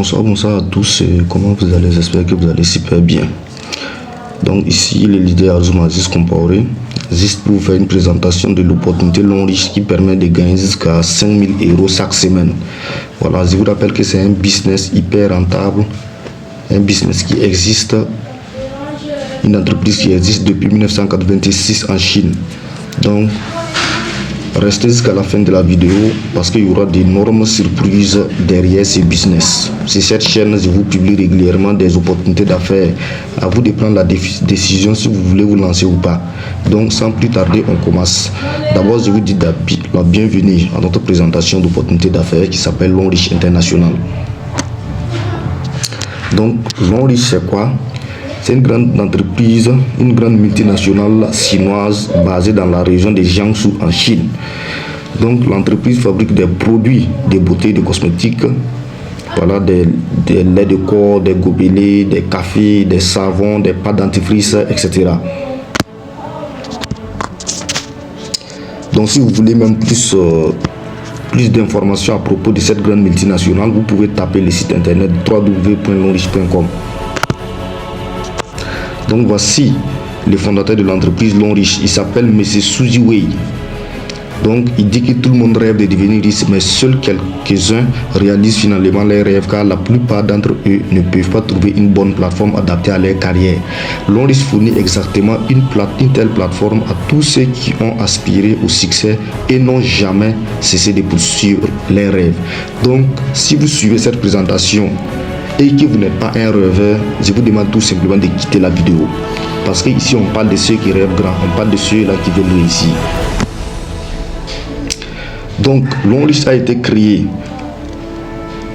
Bonsoir à tous, comment vous allez? J'espère que vous allez super bien. Donc ici le leader Azuma Aziz Compaoré, juste pour vous faire une présentation de l'opportunité long riche qui permet de gagner jusqu'à 5000 € chaque semaine. Voilà, je vous rappelle que c'est un business hyper rentable, un business qui existe, une entreprise qui existe depuis 1986 en Chine. Donc restez jusqu'à la fin de la vidéo parce qu'il y aura d'énormes surprises derrière ce business. Sur cette chaîne, je vous publie régulièrement des opportunités d'affaires. À vous de prendre la décision si vous voulez vous lancer ou pas. Donc sans plus tarder, on commence. D'abord, je vous dis la bienvenue à notre présentation d'opportunités d'affaires qui s'appelle Long Riche International. Donc Long Riche, c'est quoi? C'est une grande entreprise, une grande multinationale chinoise basée dans la région de Jiangsu en Chine. Donc l'entreprise fabrique des produits de beauté, de cosmétiques, voilà, des laits de corps, des gobelets, des cafés, des savons, des pâtes dentifrice, etc. Donc si vous voulez même plus d'informations à propos de cette grande multinationale, vous pouvez taper le site internet www.longriche.com. Donc voici le fondateur de l'entreprise Long Riche. Il s'appelle M. Suzy Wei. Donc il dit que tout le monde rêve de devenir riche, mais seuls quelques-uns réalisent finalement leurs rêves, car la plupart d'entre eux ne peuvent pas trouver une bonne plateforme adaptée à leur carrière. Long Riche fournit exactement une telle plateforme à tous ceux qui ont aspiré au succès et n'ont jamais cessé de poursuivre leurs rêves. Donc si vous suivez cette présentation et que vous n'êtes pas un rêveur, je vous demande tout simplement de quitter la vidéo. Parce que ici on parle de ceux qui rêvent grand, on parle de ceux-là qui veulent réussir. Donc Long Riche a été créé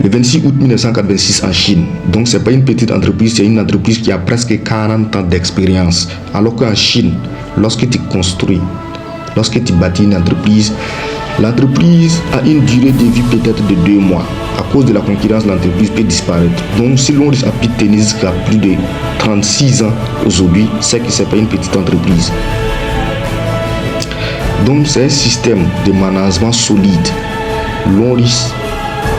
le 26 août 1986 en Chine. Donc c'est pas une petite entreprise, c'est une entreprise qui a presque 40 ans d'expérience. Alors qu'en Chine, lorsque tu construis, lorsque tu bâtis une entreprise, l'entreprise a une durée de vie peut-être de 2 mois. À cause de la concurrence, l'entreprise peut disparaître. Donc si Long Riche a pu tenir jusqu'à plus de 36 ans aujourd'hui, c'est que ce n'est pas une petite entreprise. Donc c'est un système de management solide. Long Riche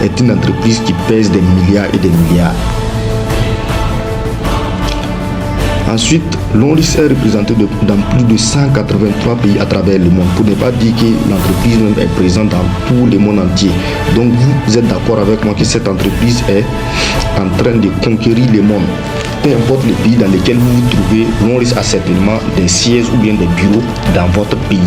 est une entreprise qui pèse des milliards et des milliards. Ensuite, Long Riche est représenté dans plus de 183 pays à travers le monde. Pour ne pas dire que l'entreprise même est présente dans tout le monde entier. Donc vous êtes d'accord avec moi que cette entreprise est en train de conquérir le monde. Peu importe le pays dans lequel vous vous trouvez, Long Riche a certainement des sièges ou bien des bureaux dans votre pays.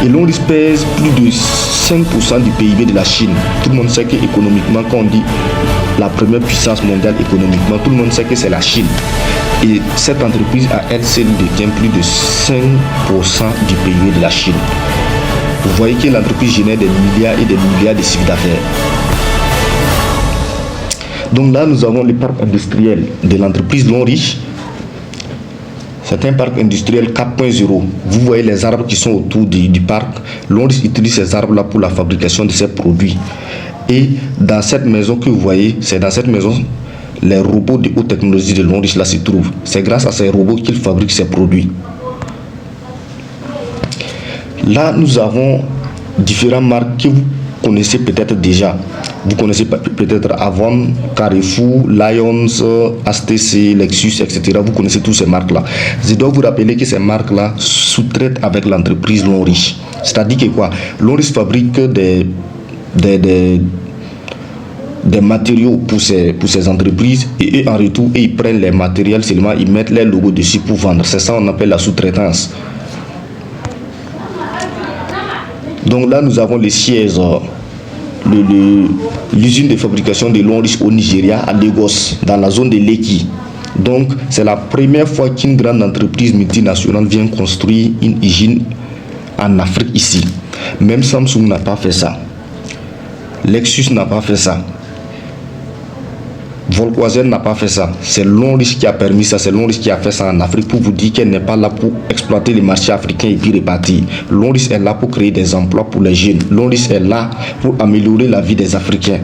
Et Long Riche pèse plus de 5% du PIB de la Chine. Tout le monde sait qu'économiquement, quand on dit la première puissance mondiale économiquement, tout le monde sait que c'est la Chine. Et cette entreprise à elle seule détient plus de 5% du PIB de la Chine. Vous voyez que l'entreprise génère des milliards et des milliards de chiffres d'affaires. Donc là, nous avons le parc industriel de l'entreprise Long Riche. C'est un parc industriel 4.0. Vous voyez les arbres qui sont autour du parc. Long Riche utilise ces arbres-là pour la fabrication de ses produits. Et dans cette maison que vous voyez, c'est dans cette maison, les robots de haute technologie de Long Riche là se trouvent. C'est grâce à ces robots qu'il fabrique ses produits. Là, nous avons différentes marques que vous connaissez peut-être déjà. Vous connaissez peut-être Avon, Carrefour, Lions, HTC, Lexus, etc. Vous connaissez toutes ces marques-là. Je dois vous rappeler que ces marques-là sous-traitent avec l'entreprise Long Riche. C'est-à-dire que quoi? Long Riche fabrique des matériaux pour ces entreprises et eux, en retour, ils prennent les matériels seulement, ils mettent les logos dessus pour vendre. C'est ça qu'on appelle la sous-traitance. Donc là, nous avons les sièges, l'usine de fabrication de Long Riche au Nigeria, à Lagos, dans la zone de Lekki. Donc, c'est la première fois qu'une grande entreprise multinationale vient construire une usine en Afrique ici. Même Samsung n'a pas fait ça. Lexus n'a pas fait ça. Volkswagen n'a pas fait ça. C'est Long Riche qui a permis ça. C'est Long Riche qui a fait ça en Afrique pour vous dire qu'elle n'est pas là pour exploiter les marchés africains et puis repartir. Long Riche est là pour créer des emplois pour les jeunes. Long Riche est là pour améliorer la vie des Africains.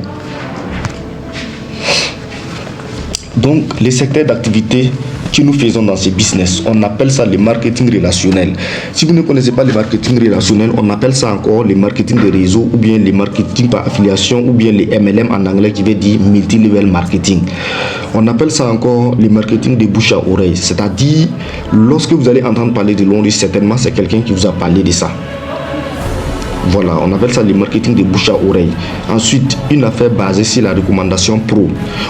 Donc, les secteurs d'activité que nous faisons dans ce business. On appelle ça le marketing relationnel. Si vous ne connaissez pas le marketing relationnel, on appelle ça encore le marketing de réseau ou bien le marketing par affiliation ou bien le MLM en anglais qui veut dire multi-level marketing. On appelle ça encore le marketing de bouche à oreille. C'est-à-dire, lorsque vous allez entendre parler de long risque, certainement c'est quelqu'un qui vous a parlé de ça. Voilà, on appelle ça le marketing de bouche à oreille. Ensuite, une affaire basée sur la recommandation pro.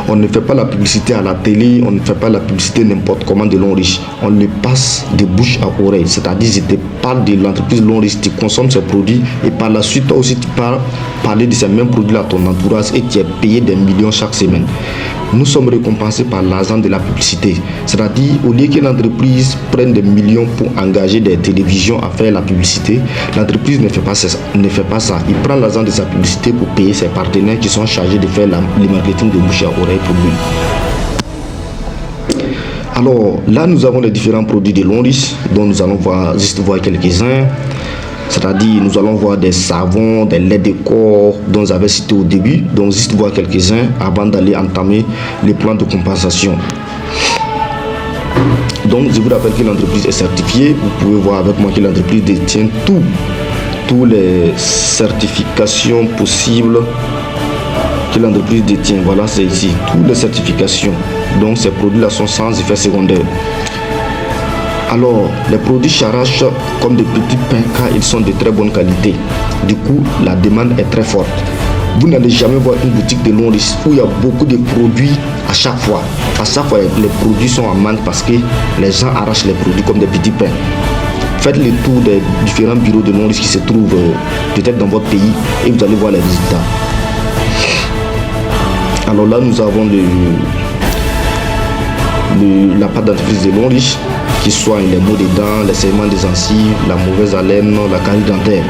On ne fait pas la publicité à la télé, on ne fait pas la publicité n'importe comment de long riche. On le passe de bouche à oreille. C'est-à-dire, je te parle de l'entreprise long riche, tu consommes ses produits et par la suite, toi aussi, tu peux parler de ces mêmes produits à ton entourage et tu es payé des millions chaque semaine. Nous sommes récompensés par l'argent de la publicité. C'est-à-dire, au lieu que l'entreprise prenne des millions pour engager des télévisions à faire la publicité, l'entreprise ne fait pas ça. Il prend l'argent de sa publicité pour payer ses partenaires qui sont chargés de faire le marketing de bouche à oreille pour lui. Alors, là, nous avons les différents produits de long risque dont nous allons juste voir quelques-uns. C'est-à-dire, nous allons voir des savons, des laits de corps dont j'avais cité au début. Donc, juste voir quelques-uns avant d'aller entamer les plans de compensation. Donc, je vous rappelle que l'entreprise est certifiée. Vous pouvez voir avec moi que l'entreprise détient toutes les certifications possibles que l'entreprise détient. Voilà, c'est ici. Toutes les certifications. Donc, ces produits-là sont sans effet secondaire. Alors, les produits s'arrachent comme des petits pains car ils sont de très bonne qualité. Du coup, la demande est très forte. Vous n'allez jamais voir une boutique de long risque où il y a beaucoup de produits à chaque fois. À chaque fois, les produits sont en manque parce que les gens arrachent les produits comme des petits pains. Faites le tour des différents bureaux de long risque qui se trouvent peut-être dans votre pays et vous allez voir les résultats. Alors là, nous avons la pâte dentifrice de long riche qui soigne les maux des dents, les saignements des gencives, la mauvaise haleine, la carie dentaire.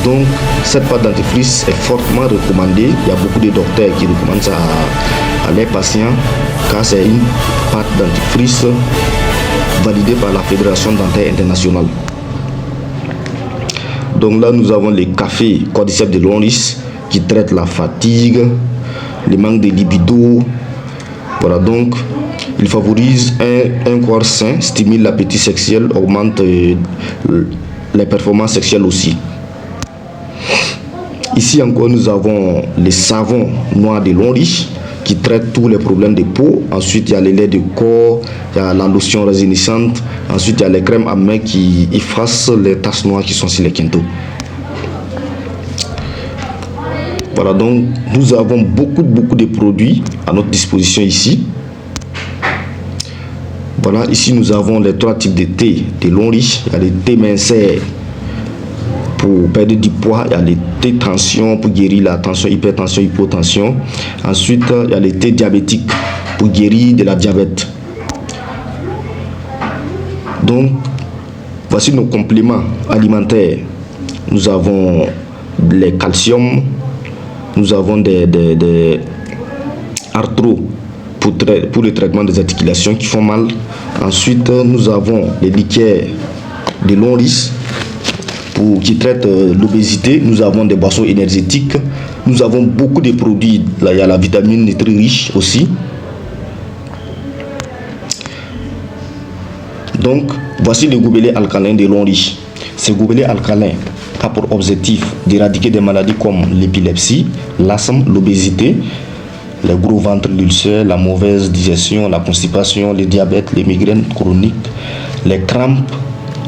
Donc, cette pâte dentifrice est fortement recommandée. Il y a beaucoup de docteurs qui recommandent ça à leurs patients car c'est une pâte dentifrice validée par la Fédération dentaire internationale. Donc là, nous avons les cafés cordyceps de long risque qui traitent la fatigue, le manque de libido. Voilà, donc il favorise un corps sain, stimule l'appétit sexuel, augmente les performances sexuelles aussi. Ici encore, nous avons les savons noirs de long riche qui traitent tous les problèmes de peau. Ensuite, il y a les laits de corps, il y a la lotion résistante. Ensuite, il y a les crèmes à main qui effacent les taches noires qui sont sur les quintaux. Voilà, donc nous avons beaucoup de produits à notre disposition ici. Voilà, ici nous avons les 3 types de thé de long riche. Il y a les thés minceurs pour perdre du poids, il y a les thés tension pour guérir la tension, hypertension, hypotension. Ensuite, il y a les thés diabétiques pour guérir de la diabète. Donc, voici nos compléments alimentaires. Nous avons les calcium. Nous avons des arthro pour le traitement des articulations qui font mal. Ensuite, nous avons les liqueurs de long risque qui traitent l'obésité. Nous avons des boissons énergétiques. Nous avons beaucoup de produits. Là, il y a la vitamine très riche aussi. Donc, voici le gobelet alcalin de long riche. Ce gobelet alcalin a pour objectif d'éradiquer des maladies comme l'épilepsie, l'asthme, l'obésité, le gros ventre, l'ulcère, la mauvaise digestion, la constipation, le diabète, les migraines chroniques, les crampes,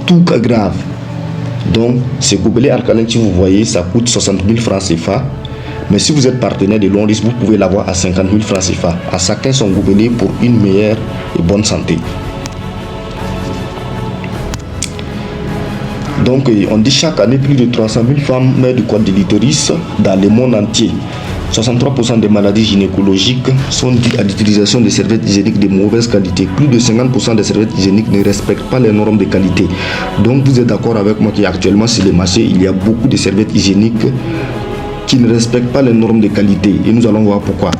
tout cas grave. Donc, ce gobelet alcalin que vous voyez, ça coûte 60 000 francs CFA. Mais si vous êtes partenaire de long risque, vous pouvez l'avoir à 50 000 francs CFA. À chacun son gobelet pour une meilleure et bonne santé. Donc, on dit chaque année, plus de 300 000 femmes meurent du col de l'utérus dans le monde entier. 63% des maladies gynécologiques sont dues à l'utilisation de serviettes hygiéniques de mauvaise qualité. Plus de 50% des serviettes hygiéniques ne respectent pas les normes de qualité. Donc, vous êtes d'accord avec moi qu'actuellement sur le marché, il y a beaucoup de serviettes hygiéniques qui ne respectent pas les normes de qualité. Et nous allons voir pourquoi.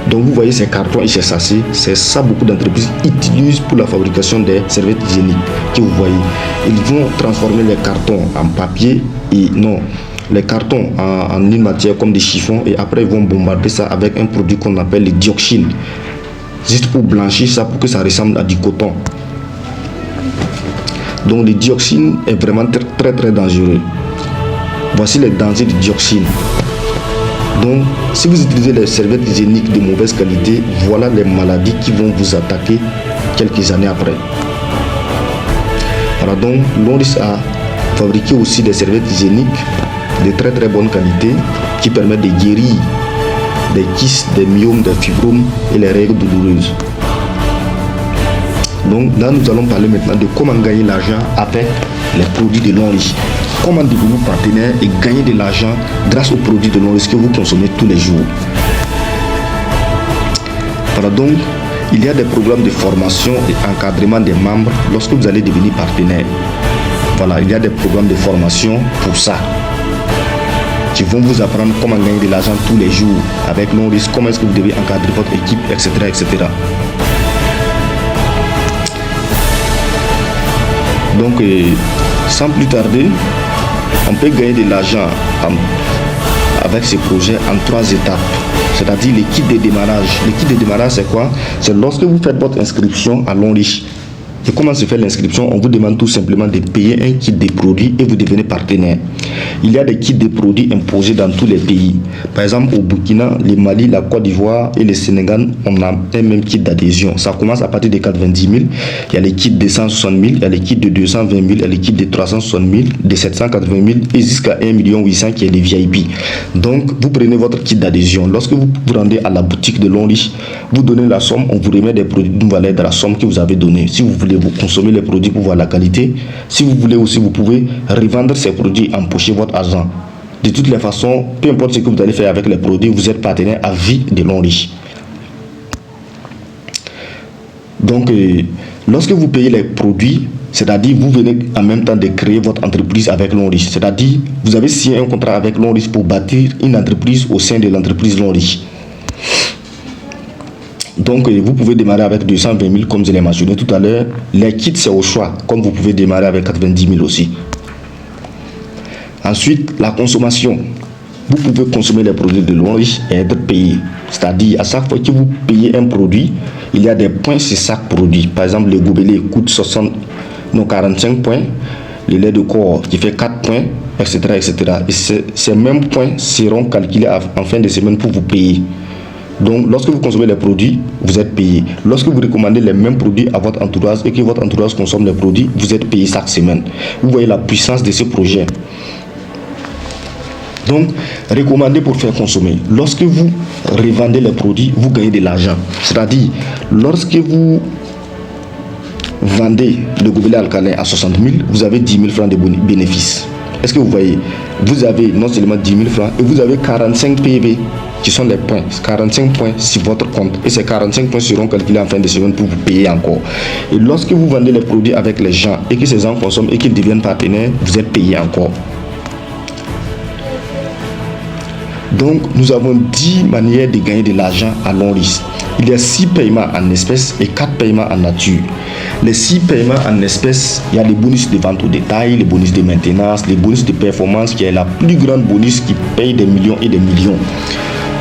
Donc, vous voyez ces cartons et ces sachets, c'est ça beaucoup d'entreprises utilisent pour la fabrication des serviettes hygiéniques que vous voyez. Ils vont transformer les cartons en papier et non. les cartons en une matière comme des chiffons et après ils vont bombarder ça avec un produit qu'on appelle les dioxines. Juste pour blanchir ça, pour que ça ressemble à du coton. Donc les dioxines est vraiment très dangereux. Voici les dangers des dioxines. Donc si vous utilisez les serviettes hygiéniques de mauvaise qualité, voilà les maladies qui vont vous attaquer quelques années après. Voilà, donc Longris a fabriqué aussi des serviettes hygiéniques de très bonne qualité qui permettent de guérir des kystes, des myomes, des fibromes et les règles douloureuses. Donc là nous allons parler maintenant de comment gagner l'argent avec les produits de Longris. Comment devenir partenaire et gagner de l'argent grâce aux produits de Longris que vous consommez tous les jours. Voilà, donc il y a des programmes de formation et encadrement des membres lorsque vous allez devenir partenaire. Voilà, il y a des programmes de formation pour ça, qui vont vous apprendre comment gagner de l'argent tous les jours avec Longris, comment est-ce que vous devez encadrer votre équipe, etc. Donc, sans plus tarder, on peut gagner de l'argent avec ces projets en 3 étapes. C'est-à-dire les kits de démarrage. Les kits de démarrage, c'est quoi? C'est lorsque vous faites votre inscription à Longris. Et comment se fait l'inscription? On vous demande tout simplement de payer un kit de produits et vous devenez partenaire. Il y a des kits de produits imposés dans tous les pays. Par exemple, au Burkina, le Mali, la Côte d'Ivoire et le Sénégal, on a un même kit d'adhésion. Ça commence à partir de 90 000. Il y a les kits de 160 000, il y a les kits de 220 000, il y a les kits de 360 000, de 780 000 et jusqu'à 1 800 000 qui est les VIP. Donc, vous prenez votre kit d'adhésion. Lorsque vous vous rendez à la boutique de Longris, vous donnez la somme, on vous remet des produits d'une valeur de la somme que vous avez donnée. Si vous voulez vous consommer les produits pour voir la qualité, si vous voulez aussi, vous pouvez revendre ces produits, empocher votre argent. De toutes les façons, peu importe ce que vous allez faire avec les produits, vous êtes partenaire à vie de Longris. Donc, lorsque vous payez les produits, c'est-à-dire vous venez en même temps de créer votre entreprise avec Longris. C'est-à-dire vous avez signé un contrat avec Longris pour bâtir une entreprise au sein de l'entreprise Longris. Donc, vous pouvez démarrer avec 220 000 comme je l'ai mentionné tout à l'heure. Les kits, c'est au choix, comme vous pouvez démarrer avec 90 000 aussi. Ensuite, la consommation. Vous pouvez consommer les produits de Longris et être payé. C'est-à-dire, à chaque fois que vous payez un produit, il y a des points sur chaque produit. Par exemple, le gobelet coûte 45 points. Le lait de corps qui fait 4 points, etc. Et ces mêmes points seront calculés en fin de semaine pour vous payer. Donc, lorsque vous consommez les produits, vous êtes payé. Lorsque vous recommandez les mêmes produits à votre entourage et que votre entourage consomme les produits, vous êtes payé chaque semaine. Vous voyez la puissance de ce projet. Donc, recommandez pour faire consommer. Lorsque vous revendez les produits, vous gagnez de l'argent. C'est-à-dire, lorsque vous vendez le gobelet alcalin à 60 000, vous avez 10 000 francs de bénéfices. Est-ce que vous voyez? Vous avez non seulement 10 000 francs et vous avez 45 PV qui sont les points, 45 points sur votre compte. Et ces 45 points seront calculés en fin de semaine pour vous payer encore. Et lorsque vous vendez les produits avec les gens et que ces gens consomment et qu'ils deviennent partenaires, vous êtes payé encore. Donc, nous avons 10 manières de gagner de l'argent à Longris. Il y a 6 paiements en espèces et 4 paiements en nature. Les 6 paiements en espèces, il y a les bonus de vente au détail, les bonus de maintenance, les bonus de performance qui est la plus grande bonus qui paye des millions et des millions.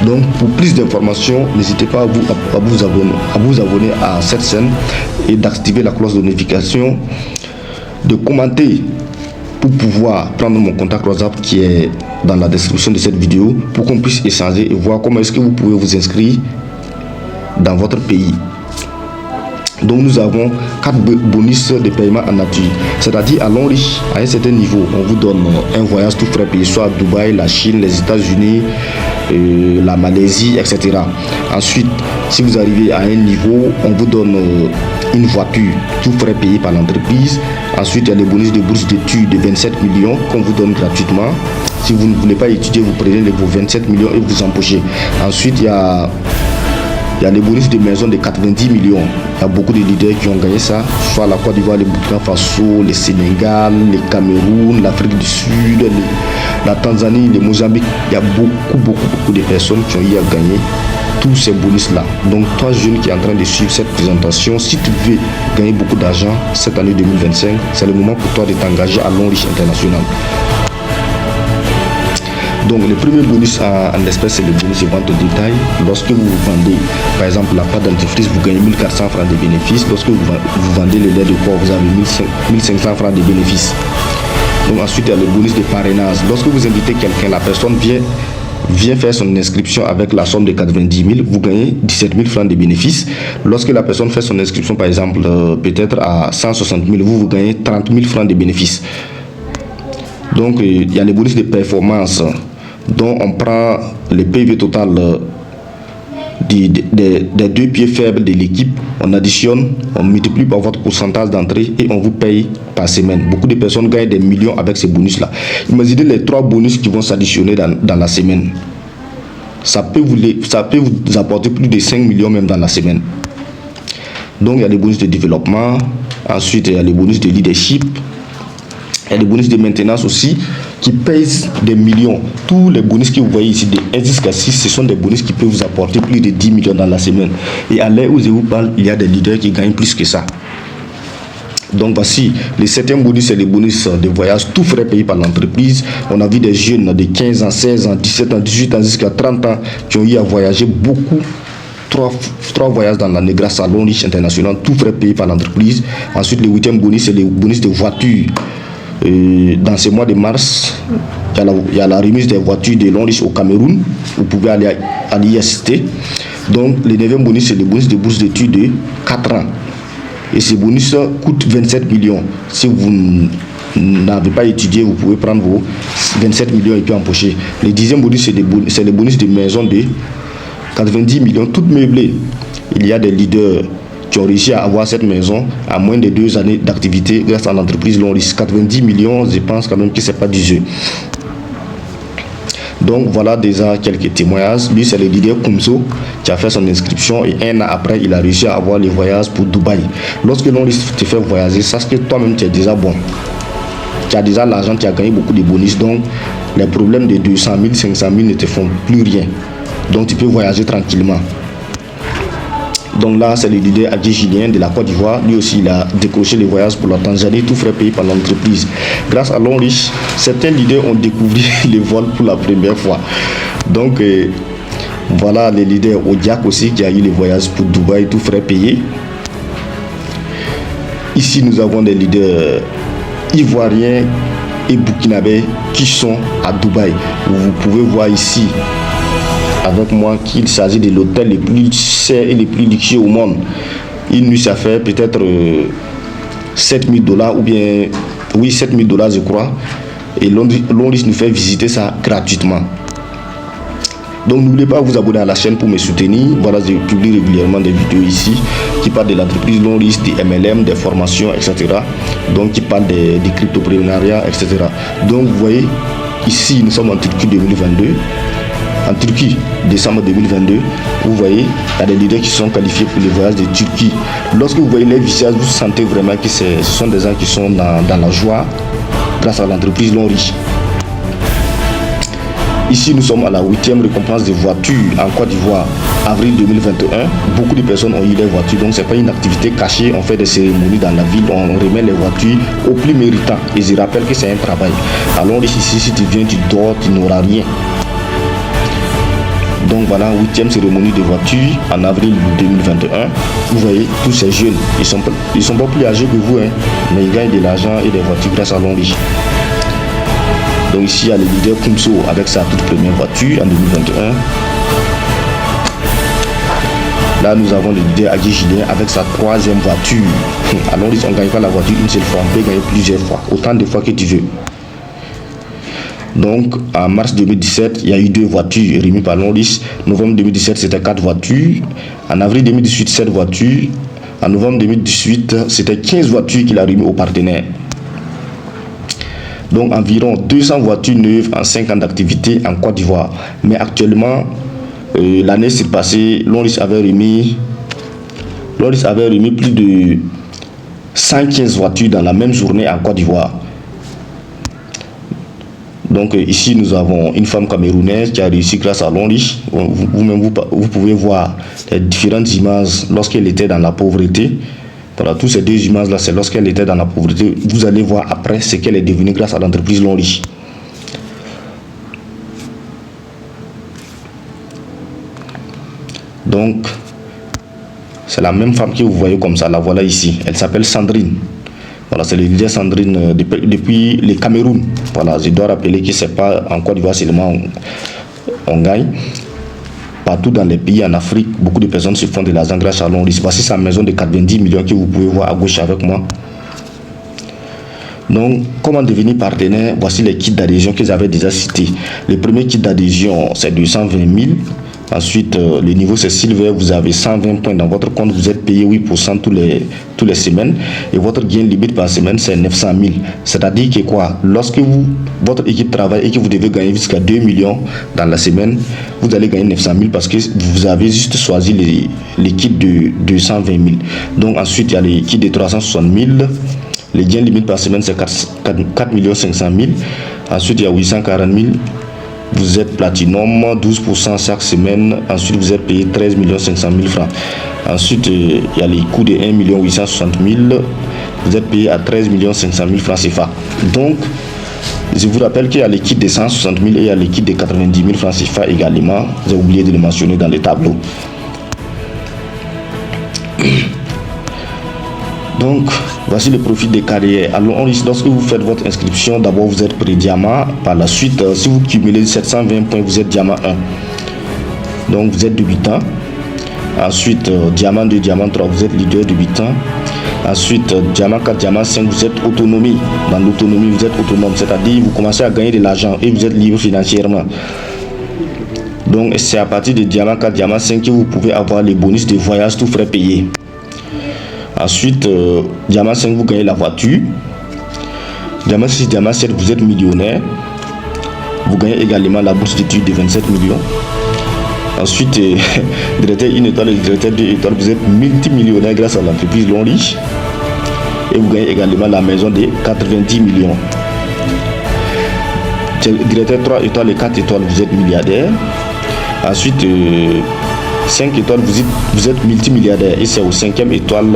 Donc, pour plus d'informations, n'hésitez pas à vous abonner à cette chaîne et d'activer la cloche de notification, de commenter pour pouvoir prendre mon contact WhatsApp qui est dans la description de cette vidéo pour qu'on puisse échanger et voir comment est-ce que vous pouvez vous inscrire dans votre pays. Donc nous avons 4 bonus de paiement en nature. C'est-à-dire à Longris, à un certain niveau, on vous donne un voyage tout frais payé, soit à Dubaï, la Chine, les États-Unis, la Malaisie, etc. Ensuite, si vous arrivez à un niveau, on vous donne une voiture tout frais payé par l'entreprise. Ensuite, il y a les bonus de bourse d'études de 27 millions qu'on vous donne gratuitement. Si vous ne voulez pas étudier, vous prenez vos 27 millions et vous empochez. Ensuite, il y a les bonus de maison de 90 millions. Il y a beaucoup de leaders qui ont gagné ça, soit la Côte d'Ivoire, le Burkina Faso, le Sénégal, le Cameroun, l'Afrique du Sud, la Tanzanie, le Mozambique. Il y a beaucoup de personnes qui ont eu à gagner tous ces bonus-là. Donc, toi, jeune qui est en train de suivre cette présentation, si tu veux gagner beaucoup d'argent cette année 2025, c'est le moment pour toi de t'engager à Longris International. Donc le premier bonus en espèces, c'est le bonus de vente au détail. Lorsque vous vendez par exemple la pâte dentifrice, vous gagnez 1400 francs de bénéfices. Lorsque vous vendez le lait de porc, vous avez 1500 francs de bénéfices. Donc ensuite il y a le bonus de parrainage. Lorsque vous invitez quelqu'un, la personne vient faire son inscription avec la somme de 90 000, vous gagnez 17 000 francs de bénéfices. Lorsque la personne fait son inscription par exemple peut-être à 160 000, vous gagnez 30 000 francs de bénéfices. Donc il y a les bonus de performance dont on prend le PV total des deux pieds faibles de l'équipe, on additionne, on multiplie par votre pourcentage d'entrée et on vous paye par semaine. Beaucoup de personnes gagnent des millions avec ces bonus là. Imaginez les 3 bonus qui vont s'additionner dans la semaine. Ça peut vous apporter plus de 5 millions même dans la semaine. Donc il y a les bonus de développement, ensuite il y a les bonus de leadership, il y a les bonus de maintenance aussi qui pèsent des millions. Tous les bonus que vous voyez ici de 1 jusqu'à 6, ce sont des bonus qui peuvent vous apporter plus de 10 millions dans la semaine. Et à l'heure où je vous parle, il y a des leaders qui gagnent plus que ça. Donc voici, le 7e bonus, c'est le bonus de voyage, tout frais payé par l'entreprise. On a vu des jeunes de 15 ans, 16 ans, 17 ans, 18 ans jusqu'à 30 ans qui ont eu à voyager beaucoup. 3 voyages dans l'année grâce à Long Reach International, tout frais payé par l'entreprise. Ensuite, le 8e bonus, c'est le bonus de voiture. Dans ce mois de mars, il y a la remise des voitures de Long Reach au Cameroun. Vous pouvez aller y assister. Donc, le 9e bonus, c'est le bonus de bourse d'études de 4 ans. Et ce bonus coûte 27 millions. Si vous n'avez pas étudié, vous pouvez prendre vos 27 millions et puis empocher. Le 10e bonus, c'est le bonus de maison de 90 millions, toutes meublées. Il y a des leaders qui ont réussi à avoir cette maison à moins de 2 années d'activité grâce à l'entreprise Long Reach. 90 millions, je pense quand même que c'est pas du jeu. Donc voilà déjà quelques témoignages. Lui, c'est le leader Kumso qui a fait son inscription et 1 an après, il a réussi à avoir les voyages pour Dubaï. Lorsque Long Reach te fait voyager, sache que toi-même tu es déjà bon. Tu as déjà l'argent, tu as gagné beaucoup de bonus. Donc les problèmes de 200 000, 500 000 ne te font plus rien. Donc tu peux voyager tranquillement. Donc là, c'est le leader Adji Julien de la Côte d'Ivoire. Lui aussi, il a décroché les voyages pour la Tanzanie, tout frais payé par l'entreprise. Grâce à Long Reach, certains leaders ont découvert les vols pour la première fois. Donc, voilà les leaders Odiak aussi qui a eu les voyages pour Dubaï, tout frais payé. Ici, nous avons des leaders ivoiriens et burkinabés qui sont à Dubaï. Vous pouvez voir ici avec moi qu'il s'agit de l'hôtel le plus cher et le plus luxueux au monde. Une nuit, ça fait peut-être 7 000 $ ou bien, oui, 7 000 $ je crois. Et Long Reach nous fait visiter ça gratuitement. Donc n'oubliez pas de vous abonner à la chaîne pour me soutenir. Voilà, je publie régulièrement des vidéos ici qui parlent de l'entreprise Long Reach, des MLM, des formations, etc. Donc qui parlent des cryptoprenariat, etc. Donc vous voyez, ici nous sommes en Turquie 2022. En Turquie, décembre 2022, vous voyez, il y a des leaders qui sont qualifiés pour les voyages de Turquie. Lorsque vous voyez les visages, vous sentez vraiment que ce sont des gens qui sont dans la joie grâce à l'entreprise Long Reach. Ici, nous sommes à la 8e récompense des voitures en Côte d'Ivoire, avril 2021. Beaucoup de personnes ont eu des voitures, donc ce n'est pas une activité cachée. On fait des cérémonies dans la ville, on remet les voitures aux plus méritants. Et je rappelle que c'est un travail. Alors ici, si tu viens, tu dors, tu n'auras rien. Donc voilà, 8e cérémonie de voiture en avril 2021. Vous voyez, tous ces jeunes, ils sont pas plus âgés que vous, hein, mais ils gagnent de l'argent et des voitures grâce à Long Reach. Donc ici, il y a le leader Kumso avec sa toute première voiture en 2021. Là, nous avons le leader Adji Julien avec sa 3e voiture. À Long Reach, on ne gagne pas la voiture une seule fois, on peut gagner plusieurs fois, autant de fois que tu veux. Donc, en mars 2017, il y a eu 2 voitures remises par Long Reach. Novembre 2017, c'était 4 voitures. En avril 2018, 7 voitures. En novembre 2018, c'était 15 voitures qu'il a remis aux partenaires. Donc, environ 200 voitures neuves en 5 ans d'activité en Côte d'Ivoire. Mais actuellement, l'année surpassée, Long Reach avait remis plus de 115 voitures dans la même journée en Côte d'Ivoire. Donc ici nous avons une femme camerounaise qui a réussi grâce à Long Reach. Vous-même vous pouvez voir les différentes images lorsqu'elle était dans la pauvreté. Voilà, toutes ces 2 images là, c'est lorsqu'elle était dans la pauvreté. Vous allez voir après ce qu'elle est devenue grâce à l'entreprise Long Reach. Donc, c'est la même femme que vous voyez comme ça, la voilà ici. Elle s'appelle Sandrine. Voilà, c'est le leader Sandrine depuis le Cameroun. Voilà, je dois rappeler que c'est pas en Côte d'Ivoire seulement on gagne. Partout dans les pays en Afrique, beaucoup de personnes se font de l'argent grâce à Longris. Voici sa maison de 90 millions que vous pouvez voir à gauche avec moi. Donc, comment devenir partenaire? Voici les kits d'adhésion que j'avais déjà cités. Le premier kit d'adhésion, c'est de 120 000. Ensuite, le niveau c'est Silver, vous avez 120 points dans votre compte, vous êtes payé 8% tous les semaines. Et votre gain limite par semaine, c'est 900 000. C'est-à-dire que quoi? Lorsque votre équipe travaille et que vous devez gagner jusqu'à 2 millions dans la semaine, vous allez gagner 900 000 parce que vous avez juste choisi les kits de 120 000. Donc ensuite, il y a les kits de 360 000. Les gains limite par semaine, c'est 4 500 000. Ensuite, il y a 840 000. Vous êtes platinum, 12% chaque semaine. Ensuite, vous êtes payé 13 500 000 francs. Ensuite, il y a les coûts de 1 860 000. Vous êtes payé à 13 500 000 francs CFA. Donc, je vous rappelle qu'il y a les kits de 160 000 et il y a les kits de 90 000 francs CFA également. J'ai oublié de le mentionner dans le tableau. Donc, voici le profil des carrières. Alors, lorsque vous faites votre inscription, d'abord vous êtes pré-diamant. Par la suite, si vous cumulez 720 points, vous êtes diamant 1. Donc, vous êtes débutant. Ensuite, diamant 2, diamant 3, vous êtes leader débutant. Ensuite, diamant 4, diamant 5, vous êtes autonomie. Dans l'autonomie, vous êtes autonome. C'est-à-dire, vous commencez à gagner de l'argent et vous êtes libre financièrement. Donc, c'est à partir de diamant 4, diamant 5 que vous pouvez avoir les bonus de voyage, tout frais payés. Ensuite, diamant 5, vous gagnez la voiture. Diamant 6, diamant 7, vous êtes millionnaire. Vous gagnez également la bourse d'études de 27 millions. Ensuite, directeur 1 étoile et directeur 2 étoiles, vous êtes multimillionnaire grâce à l'entreprise Longris. Et vous gagnez également la maison de 90 millions. Directeur 3 étoiles et 4 étoiles, vous êtes milliardaire. Ensuite, 5 étoiles, vous êtes multimilliardaire et c'est au 5e étoile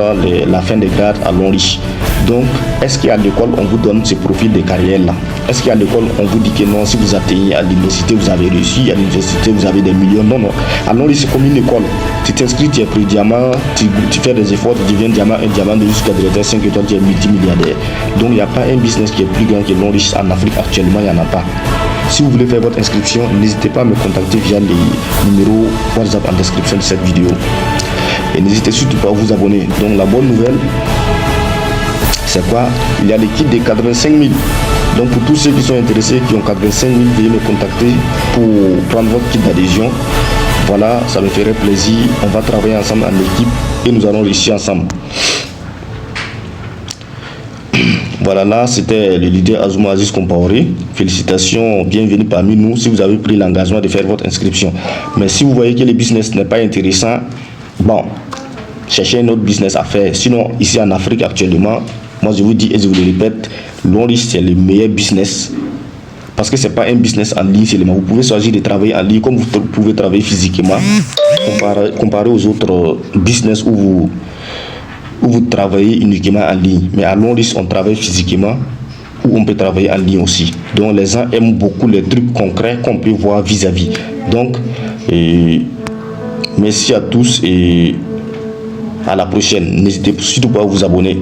la fin des grades à Longris. Donc, est-ce qu'à l'école on vous donne ce profil de carrière là? Est-ce qu'à l'école on vous dit que non, si vous atteignez à l'université vous avez réussi, à l'université vous avez des millions? Non, non. À Longris c'est comme une école. Tu t'inscris, tu es pré-diamant, tu fais des efforts, tu deviens diamant 1, diamant 2 jusqu'à directeur 5 étoiles, tu es multimilliardaire. Donc, il n'y a pas un business qui est plus grand que Longris en Afrique actuellement, il n'y en a pas. Si vous voulez faire votre inscription, n'hésitez pas à me contacter via les numéros WhatsApp en description de cette vidéo. Et n'hésitez surtout pas à vous abonner. Donc la bonne nouvelle, c'est quoi? Il y a les kits de 85 000. Donc pour tous ceux qui sont intéressés, qui ont 85 000, veuillez me contacter pour prendre votre kit d'adhésion. Voilà, ça me ferait plaisir. On va travailler ensemble en équipe et nous allons réussir ensemble. Voilà, là, c'était le leader Azuma Aziz Compaoré. Félicitations, bienvenue parmi nous si vous avez pris l'engagement de faire votre inscription. Mais si vous voyez que le business n'est pas intéressant, bon, cherchez un autre business à faire. Sinon, ici en Afrique actuellement, moi je vous dis et je vous le répète, Longris c'est le meilleur business. Parce que ce n'est pas un business en ligne seulement. Vous pouvez choisir de travailler en ligne comme vous pouvez travailler physiquement, comparé aux autres business où vous travaillez uniquement en ligne. Mais à Longris, on travaille physiquement ou on peut travailler en ligne aussi. Donc les gens aiment beaucoup les trucs concrets qu'on peut voir vis-à-vis. Donc, merci à tous et à la prochaine. N'hésitez surtout pas à vous abonner.